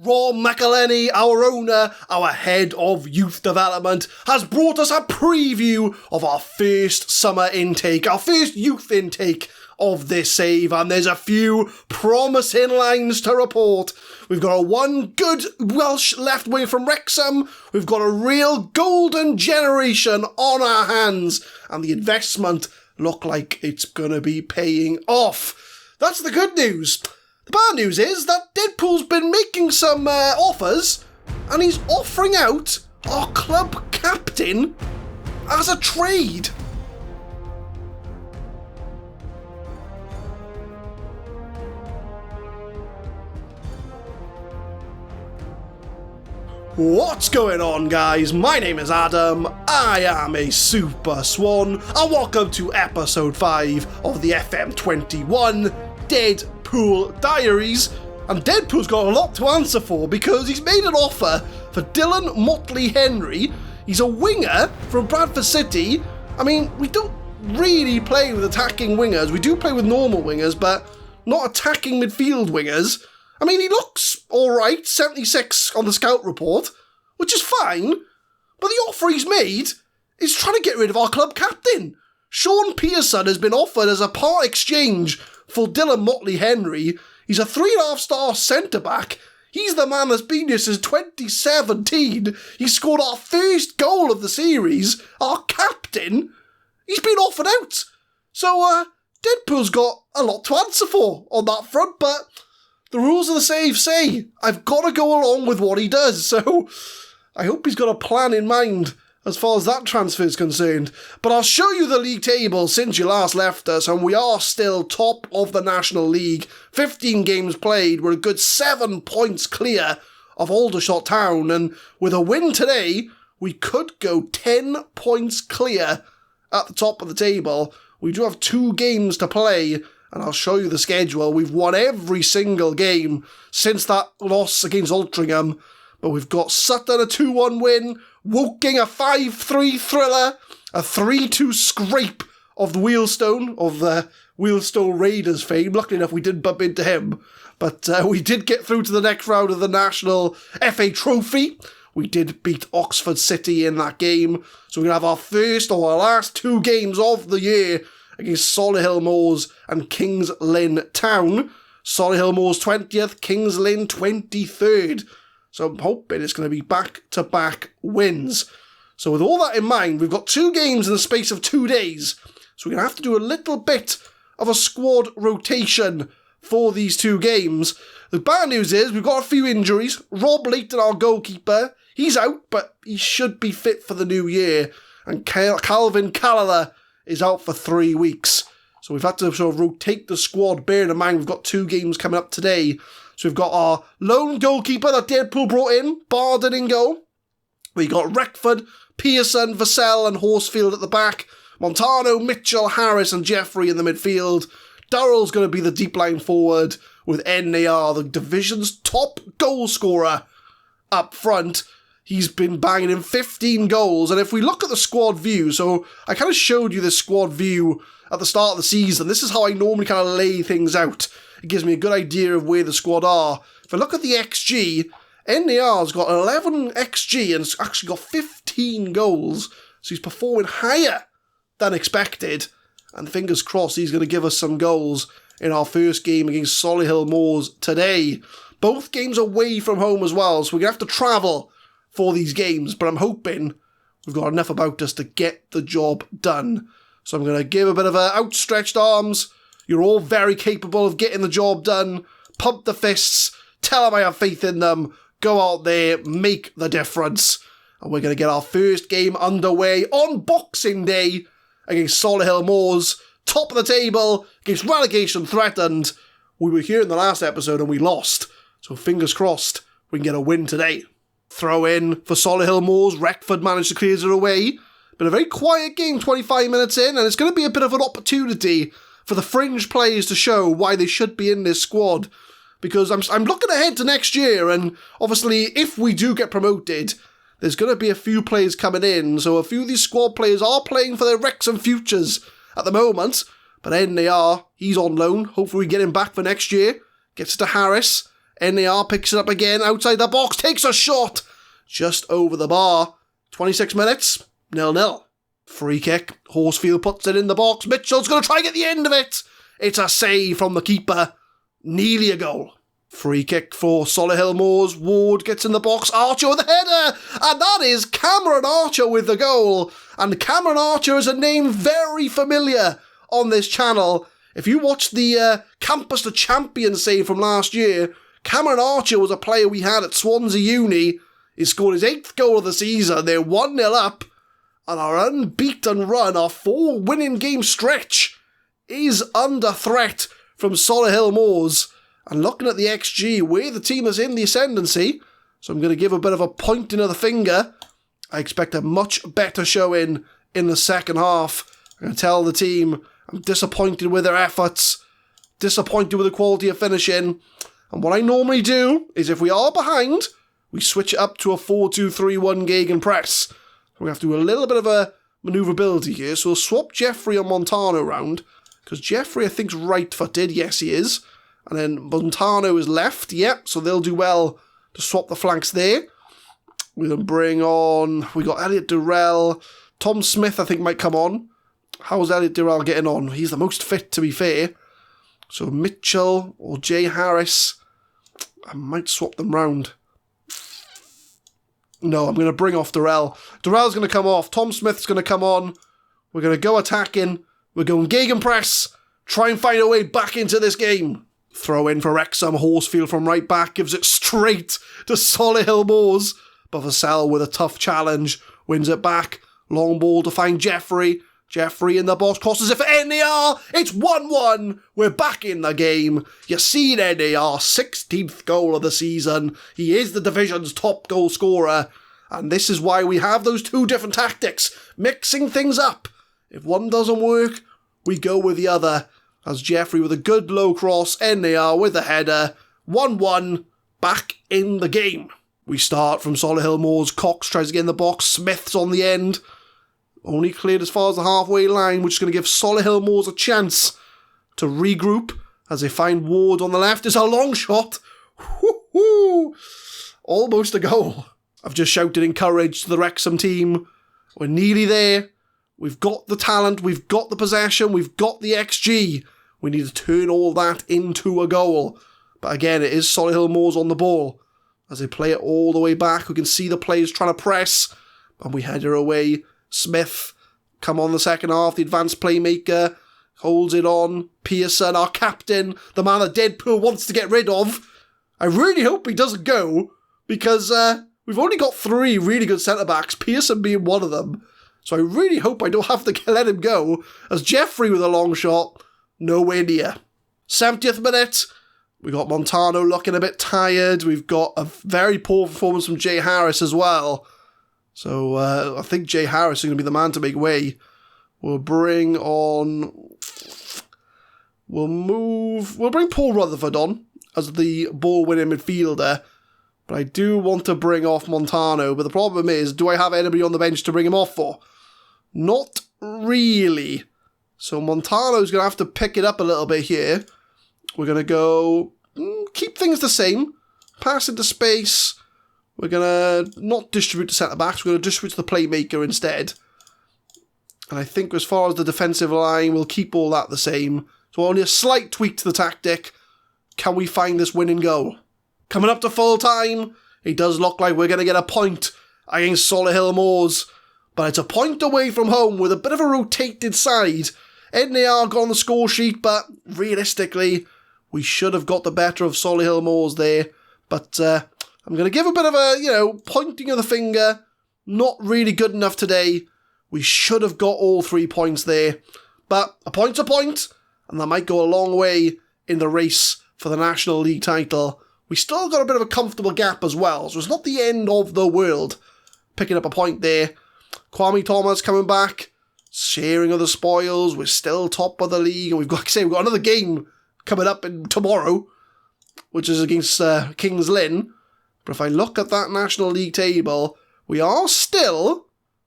McElhenney, our owner, our head of youth development, has brought us a preview of our first summer intake, our first youth intake of this save, and there's a few promising lines to report. We've got a one good Welsh left wing from Wrexham, we've got a real golden generation on our hands, and the investment look like it's gonna be paying off. That's the good news. The bad news is that Deadpool's been making some offers, and he's offering out our club captain as a trade. What's going on, guys? My name is Adam, I am a Super Swan, and welcome to episode 5 of the FM21 Deadpool Diaries. And Deadpool's got a lot to answer for because he's made an offer for Dylan Motley-Henry. He's a winger from Bradford City. I mean, we don't really play with attacking wingers. We do play with normal wingers, but not attacking midfield wingers. I mean, he looks alright, 76 on the scout report, which is fine, but the offer he's made is trying to get rid of our club captain. Sean Pearson has been offered as a part exchange for Dylan Motley-Henry. He's a 3.5-star centre-back. He's the man that's been here since 2017. He scored our first goal of the series. Our captain, he's been offered out. So, Deadpool's got a lot to answer for on that front, but the rules of the save say I've got to go along with what he does, so I hope he's got a plan in mind as far as that transfer is concerned. But I'll show you the league table since you last left us, and we are still top of the National League. 15 games played, we're a good 7 points clear of Aldershot Town, and with a win today, we could go 10 points clear at the top of the table. We do have 2 games to play, and I'll show you the schedule. We've won every single game since that loss against Altrincham. But we've got Sutton a 2-1 win, Woking a 5-3 thriller, a 3-2 scrape of the Wheelstone Raiders fame. Luckily enough, we didn't bump into him. But we did get through to the next round of the National FA Trophy. We did beat Oxford City in that game. So we're going to have our first or our last 2 games of the year against Solihull Moors and Kings Lynn Town. Solihull Moors 20th, Kings Lynn 23rd. So I'm hoping it's going to be back-to-back wins. So with all that in mind, we've got 2 games in the space of 2 days. So we're going to have to do a little bit of a squad rotation for these 2 games. The bad news is we've got a few injuries. Rob Layton, our goalkeeper, he's out, but he should be fit for the new year. And Calvin Callala is out for 3 weeks. So we've had to sort of rotate the squad, bearing in mind we've got 2 games coming up today. So we've got our lone goalkeeper that Deadpool brought in, Barden in goal. We got Reckford, Pearson, Vassell and Horsfield at the back. Montano, Mitchell, Harris and Jeffrey in the midfield. Durrell's going to be the deep line forward with NAR, the division's top goal scorer, up front. He's been banging in 15 goals, and if we look at the squad view, so I kind of showed you this squad view at the start of the season. This is how I normally kind of lay things out. It gives me a good idea of where the squad are. If I look at the XG, NAR's got 11 XG and it's actually got 15 goals, so he's performing higher than expected, and fingers crossed he's going to give us some goals in our first game against Solihull Moors today. Both games away from home as well, so we're going to have to travel for these games, but I'm hoping we've got enough about us to get the job done. So I'm going to give a bit of outstretched arms. You're all very capable of getting the job done. Pump the fists. Tell them I have faith in them. Go out there, make the difference. And we're going to get our first game underway on Boxing Day against Solihull Moors. Top of the table against relegation threatened. We were here in the last episode and we lost. So fingers crossed we can get a win today. Throw in for Solihull Moors. Reckford managed to clear it away. Been a very quiet game, 25 minutes in, and it's going to be a bit of an opportunity for the fringe players to show why they should be in this squad. Because I'm looking ahead to next year, and obviously if we do get promoted, there's going to be a few players coming in. So a few of these squad players are playing for their Wrexham futures at the moment. But NAR, he's on loan. Hopefully we get him back for next year. Gets it to Harris. NAR picks it up again, outside the box, takes a shot, just over the bar. 26 minutes, 0-0. Free kick, Horsfield puts it in the box, Mitchell's going to try and get the end of it. It's a save from the keeper, nearly a goal. Free kick for Solihull Moors, Ward gets in the box, Archer with the header, and that is Cameron Archer with the goal. And Cameron Archer is a name very familiar on this channel. If you watched the Campus the Champion save from last year, Cameron Archer was a player we had at Swansea Uni. He scored his 8th goal of the season. They're 1-0 up, and our unbeaten run, our 4-winning game stretch, is under threat from Solihull Moors. And looking at the XG, we're the team that's in the ascendancy, so I'm going to give a bit of a pointing of the finger. I expect a much better showing in the second half. I'm going to tell the team I'm disappointed with their efforts, disappointed with the quality of finishing. And what I normally do is if we are behind, we switch it up to a 4-2-3-1 gegenpress. We're going to have to do a little bit of a manoeuvrability here. So we'll swap Jeffrey and Montano around, because Jeffrey I think's right-footed. Yes, he is. And then Montano is left. Yep, so they'll do well to swap the flanks there. We're going to bring on... We got Elliot Durrell. Tom Smith, I think, might come on. How's Elliot Durrell getting on? He's the most fit, to be fair. So Mitchell or Jay Harris. I might swap them round. No, I'm going to bring off Durrell. Durrell's going to come off. Tom Smith's going to come on. We're going to go attacking. We're going gegenpress. Try and find a way back into this game. Throw in for Wrexham. Horsfield from right back gives it straight to Solihull Moors. But Vassell with a tough challenge wins it back. Long ball to find Jeffrey. Jeffrey in the box crosses it for NAR. It's 1-1. We're back in the game. You see NAR, 16th goal of the season. He is the division's top goal scorer. And this is why we have those two different tactics. Mixing things up. If one doesn't work, we go with the other. As Jeffrey with a good low cross, NAR with a header, 1-1, back in the game. We start from Solihull Moors, Cox tries to get in the box, Smith's on the end, only cleared as far as the halfway line, which is going to give Solihull Moors a chance to regroup as they find Ward on the left. It's a long shot, woo-hoo! Almost a goal. I've just shouted encourage to the Wrexham team. We're nearly there. We've got the talent, we've got the possession, we've got the XG. We need to turn all that into a goal. But again, it is Solihull Moors on the ball. As they play it all the way back, we can see the players trying to press. And we header away. Smith, come on the second half, the advanced playmaker, holds it on. Pearson, our captain, the man that Deadpool wants to get rid of. I really hope he doesn't go, because we've only got 3 really good centre-backs, Pearson being one of them. So I really hope I don't have to let him go, as Jeffrey with a long shot, nowhere near. 70th minute, we got Montano looking a bit tired. We've got a very poor performance from Jay Harris as well. So I think Jay Harris is going to be the man to make way. We'll bring on... We'll bring Paul Rutherford on as the ball-winning midfielder. But I do want to bring off Montano. But the problem is, do I have anybody on the bench to bring him off for? Not really. So Montano's going to have to pick it up a little bit here. We're going to go... keep things the same. Pass into space. We're going to not distribute to centre-backs. We're going to distribute to the playmaker instead. And I think as far as the defensive line, we'll keep all that the same. So only a slight tweak to the tactic. Can we find this winning goal? Coming up to full time, it does look like we're going to get a point against Solihull Moors. But it's a point away from home with a bit of a rotated side. NAR got on the score sheet, but realistically, we should have got the better of Solihull Moors there. But I'm going to give a bit of a, pointing of the finger. Not really good enough today. We should have got all 3 points there. But a point's a point, and that might go a long way in the race for the National League title. We still got a bit of a comfortable gap as well, so it's not the end of the world. Picking up a point there. Kwame Thomas coming back, sharing of the spoils. We're still top of the league, and we've got another game coming up tomorrow, which is against Kings Lynn. But if I look at that National League table, we are still,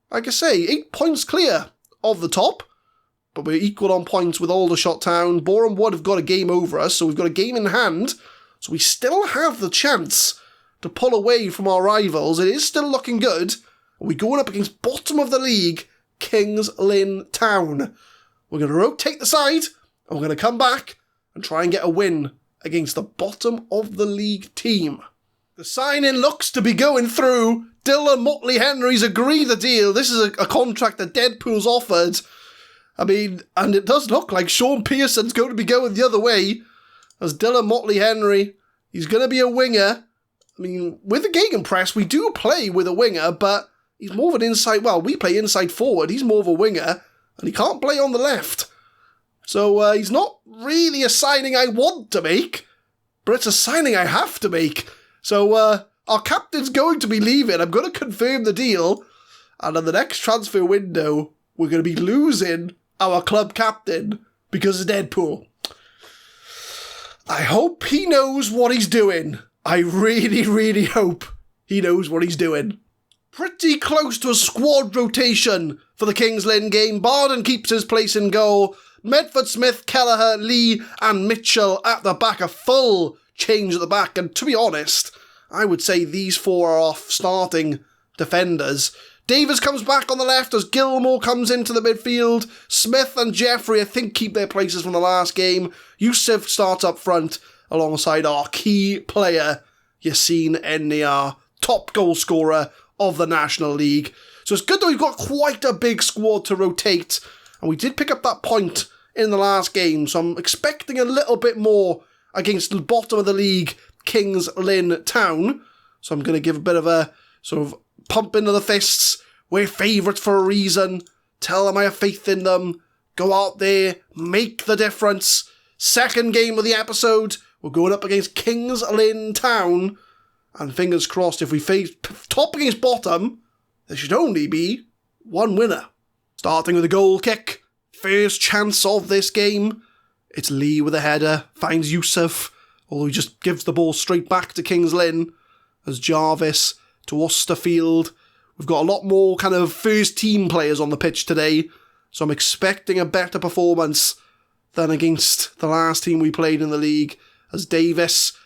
like I say, 8 points clear of the top, but we're equal on points with Aldershot Town. Boreham Wood have got a game over us, so we've got a game in hand So we still have the chance to pull away from our rivals. It is still looking good. We're going up against bottom of the league, Kings Lynn Town. We're going to rotate the side, and we're going to come back and try and get a win against the bottom of the league team. The signing looks to be going through. Dylan McElhenney's agreed the deal. This is a contract that Deadpool's offered. I mean, and it does look like Sean Pearson's going to be going the other way. As Dylan McElhenney, he's going to be a winger. I mean, with the gegenpress, we do play with a winger, but he's more of an inside... Well, we play inside forward. He's more of a winger, and he can't play on the left. So he's not really a signing I want to make, but it's a signing I have to make. So our captain's going to be leaving. I'm going to confirm the deal. And in the next transfer window, we're going to be losing our club captain because of Deadpool. I hope he knows what he's doing. I really, really hope he knows what he's doing. Pretty close to a squad rotation for the Kings Lynn game. Barden keeps his place in goal. Medford, Smith, Kelleher, Lee and Mitchell at the back. A full change at the back. And to be honest, I would say these four are off starting defenders. Davis comes back on the left as Gilmore comes into the midfield. Smith and Jeffrey, I think, keep their places from the last game. Yusuf starts up front alongside our key player, Yassine Enniyar, top goal scorer of the National League. So it's good that we've got quite a big squad to rotate. And we did pick up that point in the last game. So I'm expecting a little bit more against the bottom of the league, Kings Lynn Town. So I'm going to give a bit of a sort of pump into the fists. We're favourites for a reason. Tell them I have faith in them. Go out there, make the difference. Second game of the episode, we're going up against Kings Lynn Town. And fingers crossed, if we face top against bottom, there should only be one winner. Starting with a goal kick. First chance of this game. It's Lee with a header. Finds Yusuf. Although he just gives the ball straight back to Kings Lynn. As Jarvis to Osterfield. We've got a lot more kind of first team players on the pitch today. So I'm expecting a better performance than against the last team we played in the league. As Davis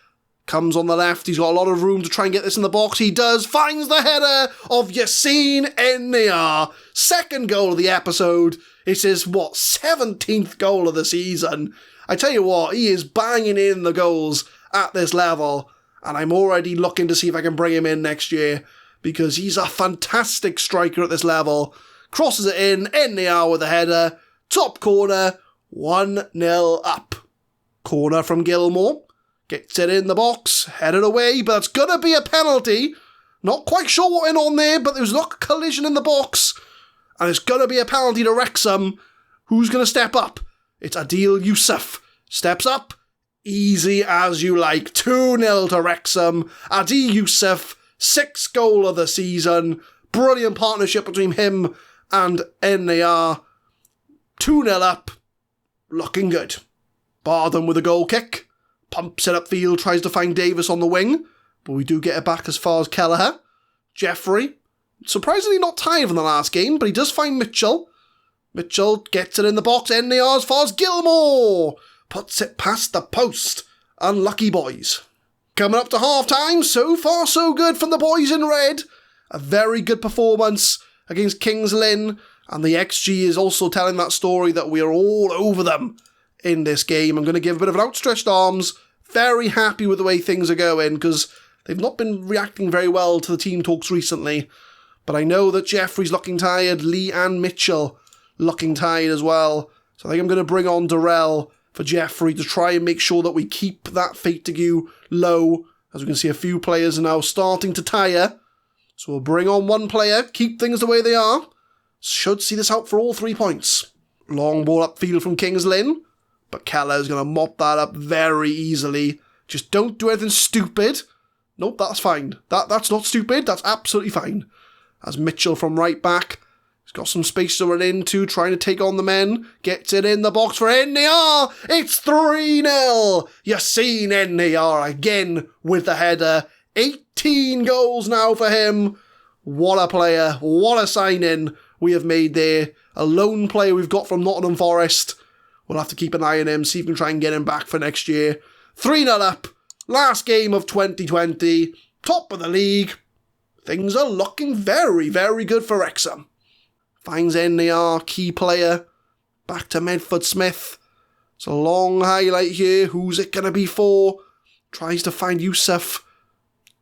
comes on the left. He's got a lot of room to try and get this in the box. He does. Finds the header of Yassine Enniyar. Second goal of the episode. It's his, 17th goal of the season. I tell you what, he is banging in the goals at this level. And I'm already looking to see if I can bring him in next year. Because he's a fantastic striker at this level. Crosses it in. Enniyar with a header. Top corner. 1-0 up. Corner from Gilmore. Gets it in the box, headed away, but it's going to be a penalty. Not quite sure what went on there, but there's not a collision in the box. And it's going to be a penalty to Wrexham. Who's going to step up? It's Adil Yusuf. Steps up. Easy as you like. 2-0 to Wrexham. Adil Yusuf, 6th goal of the season. Brilliant partnership between him and Enniyar. 2-0 up. Looking good. Barden with a goal kick. Pumps it upfield, tries to find Davis on the wing, but we do get it back as far as Kelleher. Jeffrey, surprisingly not tired from the last game, but he does find Mitchell. Mitchell gets it in the box, Enniyar as far as Gilmore. Puts it past the post. Unlucky boys. Coming up to half-time, so far so good from the boys in red. A very good performance against Kings Lynn, and the XG is also telling that story that we are all over them in this game. I'm going to give a bit of an outstretched arms. Very happy with the way things are going because they've not been reacting very well to the team talks recently. But I know that Jeffrey's looking tired. Lee and Mitchell looking tired as well. So I think I'm going to bring on Darrell for Jeffrey to try and make sure that we keep that fatigue low. As we can see, a few players are now starting to tire. So we'll bring on one player, keep things the way they are. Should see this out for all 3 points. Long ball upfield from Kings Lynn. But Kelleher's going to mop that up very easily. Just don't do anything stupid. Nope, that's fine. That's not stupid. That's absolutely fine. As Mitchell from right back. He's got some space to run into, trying to take on the men. Gets it in the box for Enniyar. It's 3-0. Yassine Enniyar again with the header. 18 goals now for him. What a player. What a signing we have made there. A lone player we've got from Nottingham Forest. We'll have to keep an eye on him, see if we can try and get him back for next year. 3-0 up. last game of 2020, top of the league. Things are looking very, very good for Wrexham. Finds NAR, key player, back to Medford Smith. It's a long highlight here. Who's it going to be for? Tries to find Yusuf.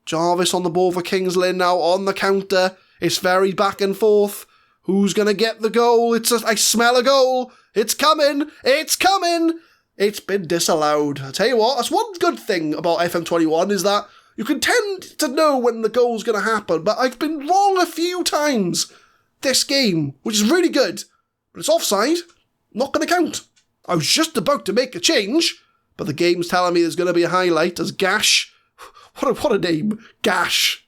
Jarvis on the ball for Kings Lynn now on the counter. It's very back and forth. Who's going to get the goal? I smell a goal. It's coming. It's coming. It's been disallowed. I tell you what, that's one good thing about FM21 is that you can tend to know when the goal's going to happen, but I've been wrong a few times this game, which is really good. But it's offside. Not going to count. I was just about to make a change, but the game's telling me there's going to be a highlight as Gash. What a name. Gash.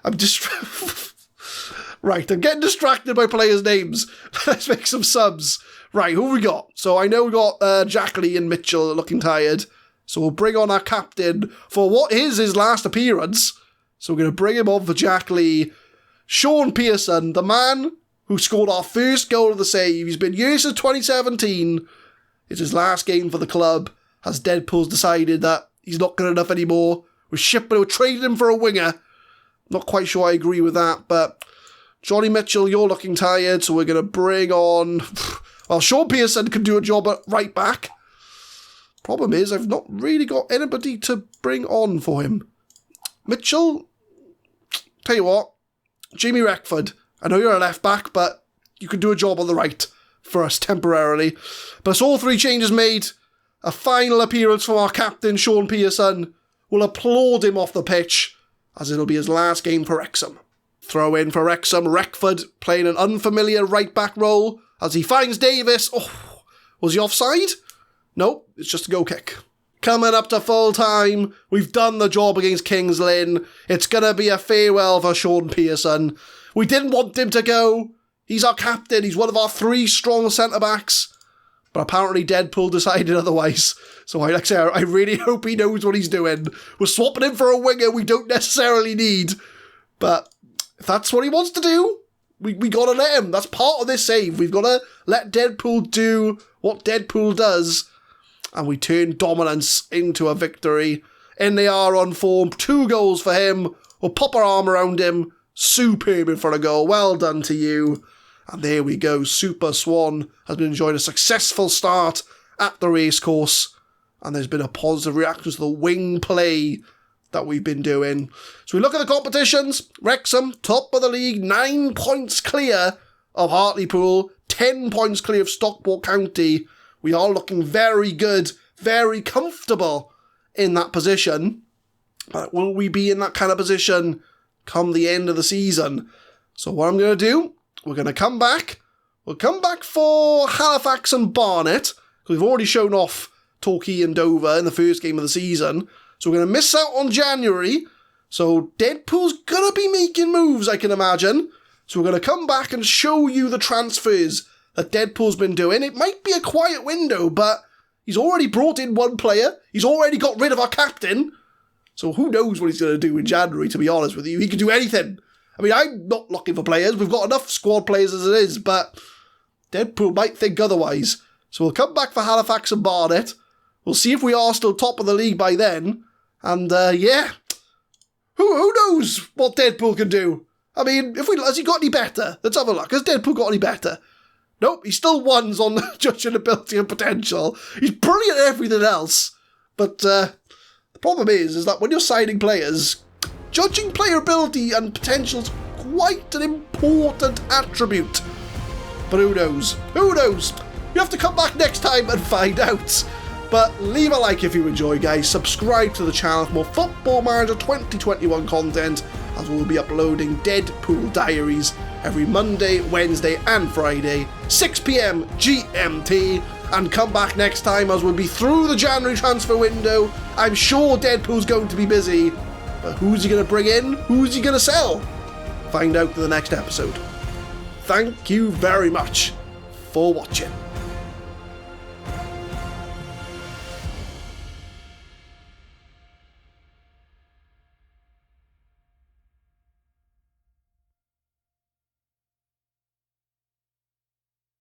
I'm just... Right, I'm getting distracted by players' names. Let's make some subs. Right, who we got? So I know we got Jack Lee and Mitchell looking tired. So we'll bring on our captain for what is his last appearance. So we're going to bring him on for Jack Lee. Sean Pearson, the man who scored our first goal of the save. He's been here since 2017. It's his last game for the club, as Deadpool's decided that he's not good enough anymore. We're trading him for a winger. Not quite sure I agree with that, but Johnny Mitchell, you're looking tired, so we're going to bring on... Well, Sean Pearson can do a job at right back. Problem is, I've not really got anybody to bring on for him. Mitchell, tell you what, Jamie Reckford, I know you're a left back, but you can do a job on the right for us temporarily. But it's all three changes made. A final appearance from our captain, Sean Pearson. We'll applaud him off the pitch, as it'll be his last game for Wrexham. Throw in for Wrexham, Reckford playing an unfamiliar right-back role as he finds Davis. Oh, was he offside? Nope, it's just a goal kick. Coming up to full time, we've done the job against Kings Lynn. It's going to be a farewell for Sean Pearson. We didn't want him to go. He's our captain. He's one of our three strong centre-backs. But apparently Deadpool decided otherwise. So I really hope he knows what he's doing. We're swapping him for a winger we don't necessarily need. But if that's what he wants to do, we got to let him. That's part of this save. We've got to let Deadpool do what Deadpool does. And we turn dominance into a victory. NAR on form. 2 goals for him. We'll pop our arm around him. Superb in front of goal. Well done to you. And there we go. Super Swan has been enjoying a successful start at the racecourse. And there's been a positive reaction to the wing play that we've been doing. So we look at the competitions. Wrexham, top of the league, 9 points clear of Hartlepool, 10 points clear of Stockport County. We are looking very good, very comfortable in that position. But will we be in that kind of position come the end of the season? So what I'm going to do, we're going to come back. We'll come back for Halifax and Barnet, because we've already shown off Torquay and Dover in the first game of the season. So we're going to miss out on January. So Deadpool's going to be making moves, I can imagine. So we're going to come back and show you the transfers that Deadpool's been doing. It might be a quiet window, but he's already brought in 1 player. He's already got rid of our captain. So who knows what he's going to do in January, to be honest with you. He could do anything. I mean, I'm not looking for players. We've got enough squad players as it is, but Deadpool might think otherwise. So we'll come back for Halifax and Barnet. We'll see if we are still top of the league by then. And, yeah, who knows what Deadpool can do? I mean, has he got any better? Let's have a look. Has Deadpool got any better? Nope, he still wins on judging ability and potential. He's brilliant at everything else. But the problem is that when you're signing players, judging player ability and potential is quite an important attribute. But who knows? Who knows? You have to come back next time and find out. But leave a like if you enjoy, guys. Subscribe to the channel for more Football Manager 2021 content, as we'll be uploading Deadpool Diaries every Monday, Wednesday and Friday, 6 PM GMT. And come back next time as we'll be through the January transfer window. I'm sure Deadpool's going to be busy, but who's he going to bring in? Who's he going to sell? Find out in the next episode. Thank you very much for watching.